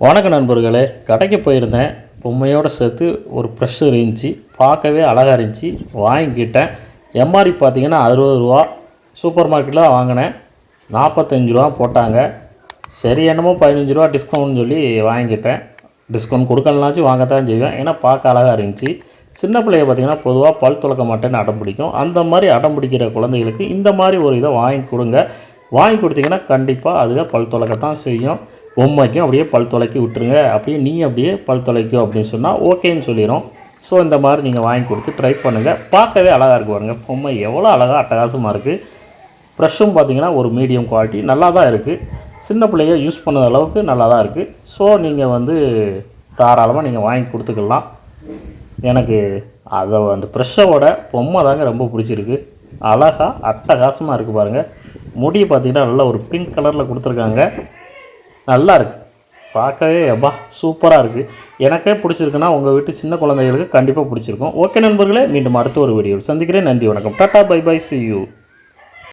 வணக்க நண்பர்களே, கடைக்கு போயிருந்தேன். பொம்மையோடு சேர்த்து ஒரு ப்ரெஷ் இருந்துச்சு, பார்க்கவே அழகாக இருந்துச்சு, வாங்கிக்கிட்டேன். எம்ஆர்பி பார்த்தீங்கன்னா 60 ரூபா. சூப்பர் மார்க்கெட்டில் வாங்கினேன், 45 ரூபா போட்டாங்க. சரி என்னமோ 15 ரூபா டிஸ்கவுண்ட்னு சொல்லி வாங்கிக்கிட்டேன். டிஸ்கவுண்ட் கொடுக்கலனாச்சும் வாங்கத்தான் செய்வேன், ஏன்னா பார்க்க அழகாக இருந்துச்சு. சின்ன பிள்ளைய பார்த்திங்கன்னா பொதுவாக பல் துலக்க மாட்டேன்னு அடம் பிடிக்கும். அந்த மாதிரி அடம் பிடிக்கிற குழந்தைகளுக்கு இந்த மாதிரி ஒரு இதை வாங்கி கொடுங்க. வாங்கி கொடுத்தீங்கன்னா கண்டிப்பாக அதுக பல் துலக்கத்தான் செய்யும். பொம்மைக்கும் அப்படியே பல் துலக்கி விட்டுருங்க, அப்படியே பல் துளைக்கும் அப்படின்னு சொன்னால் ஓகேன்னு சொல்லிடும். ஸோ இந்த மாதிரி நீங்கள் வாங்கி கொடுத்து ட்ரை பண்ணுங்கள். பார்க்கவே அழகாக இருக்குது பாருங்கள், பொம்மை எவ்வளோ அழகாக அட்டகாசமாக இருக்குது. ப்ரெஷ்ஷும் பார்த்திங்கன்னா ஒரு மீடியம் குவாலிட்டி நல்லா தான் இருக்குது. சின்ன பிள்ளைங்க யூஸ் பண்ண அளவுக்கு நல்லா தான் இருக்குது. ஸோ நீங்கள் தாராளமாக நீங்கள் வாங்கி கொடுத்துக்கலாம். எனக்கு அந்த ப்ரெஷ்ஷோட பொம்மை தாங்க ரொம்ப பிடிச்சிருக்கு. அழகாக அட்டகாசமாக இருக்குது பாருங்கள். முடி பார்த்திங்கன்னா நல்லா ஒரு பிங்க் கலரில் கொடுத்துருக்காங்க, நல்லா இருக்குது. பார்க்கவே சூப்பராக இருக்குது. எனக்கே பிடிச்சிருக்குன்னா உங்கள் வீட்டு சின்ன குழந்தைகளுக்கு கண்டிப்பாக பிடிச்சிருக்கும். ஓகே நண்பர்களே, மீண்டும் அடுத்த ஒரு வீடியோவில் சந்திக்கிறேன். நன்றி, வணக்கம், tata, bye bye, see you.